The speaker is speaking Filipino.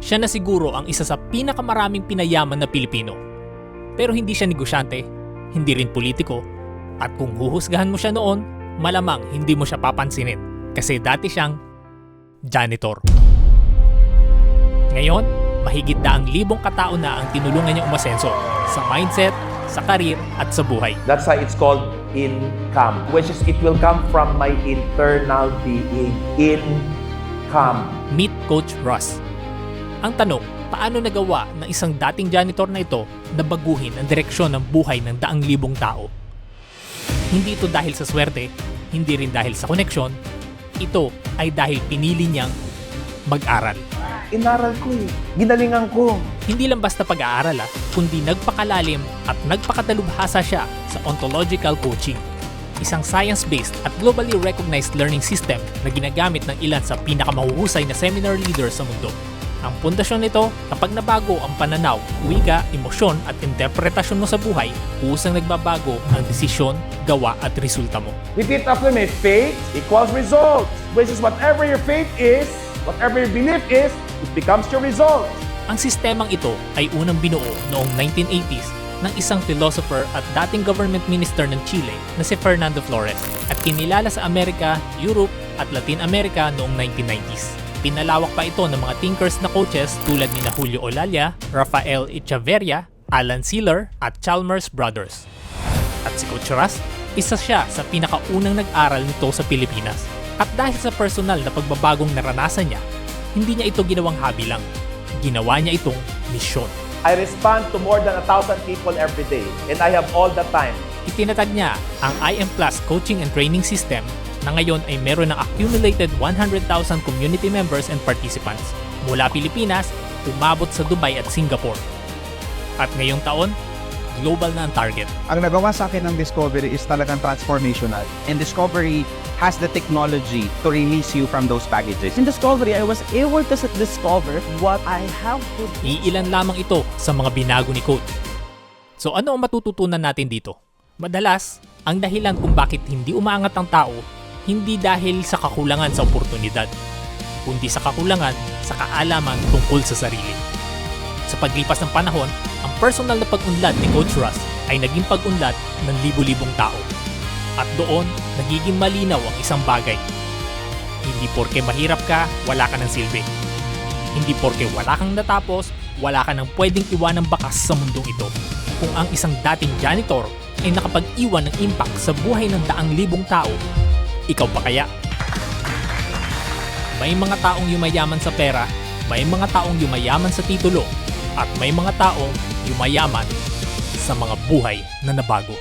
Siya na siguro ang isa sa pinakamaraming pinayaman na Pilipino. Pero hindi siya negosyante, hindi rin politiko, at kung huhusgahan mo siya noon, malamang hindi mo siya papansinin kasi dati siyang janitor. Ngayon, mahigit 100,000 katao na ang tinulungan niya umasenso sa mindset, sa karir at sa buhay. That's why it's called income, which is it will come from my internal being. Income. Meet Coach Russ. Ang tanong, paano nagawa ng isang dating janitor na ito na baguhin ang direksyon ng buhay ng 100,000 tao? Hindi ito dahil sa swerte, hindi rin dahil sa koneksyon, ito ay dahil pinili niyang mag-aral. Inaral ko eh. Ginalingan ko. Hindi lang basta pag-aaral kundi nagpakalalim at nagpakadalubhasa siya sa ontological coaching. Isang science-based at globally recognized learning system na ginagamit ng ilan sa pinakamahuhusay na seminar leaders sa mundo. Ang pundasyon nito, kapag nabago ang pananaw, wika, emosyon at interpretasyon mo sa buhay, kusang nagbabago ang desisyon, gawa at resulta mo. Repeat after me. Faith equals results. Which is whatever your faith is, whatever your belief is, it becomes your result. Ang sistemang ito ay unang binuo noong 1980s ng isang philosopher at dating government minister ng Chile na si Fernando Flores at kinilala sa Amerika, Europe at Latin America noong 1990s. Pinalawak pa ito ng mga thinkers na coaches tulad ni Julio Olalla, Rafael Echeverria, Alan Sealer at Chalmers Brothers. At si Coach Russ, isa siya sa pinakaunang nag-aral nito sa Pilipinas. At dahil sa personal na pagbabagong naranasan niya, hindi niya ito ginawang hobby lang. Ginawa niya itong misyon. I respond to more than 1,000 people every day and I have all the time. Itinatag niya ang IM Plus Coaching and Training System na ngayon ay meron ng accumulated 100,000 community members and participants. Mula Pilipinas, umabot sa Dubai at Singapore. At ngayong taon, global na ang target. Ang nagawa sa akin ng Discovery is talagang transformational. And Discovery has the technology to release you from those baggages. In Discovery, I was able to discover what I have to do. Iilan lamang ito sa mga binago ni Coach. So ano ang matututunan natin dito? Madalas, ang dahilan kung bakit hindi umaangat ang tao, hindi dahil sa kakulangan sa oportunidad, kundi sa kakulangan sa kaalaman tungkol sa sarili. Sa paglipas ng panahon, ang personal na pag-unlad ni Coach Russ ay naging pag-unlad ng libu-libong tao. At doon, nagiging malinaw ang isang bagay. Hindi porke mahirap ka, wala ka ng silbi. Hindi porke wala kang natapos, wala ka nang pwedeng iwanang bakas sa mundong ito. Kung ang isang dating janitor ay nakapag-iwan ng impact sa buhay ng 100,000 tao, ikaw pa kaya? May mga taong yumayaman sa pera, may mga taong yumayaman sa titulo, at may mga taong yumayaman sa mga buhay na nabago.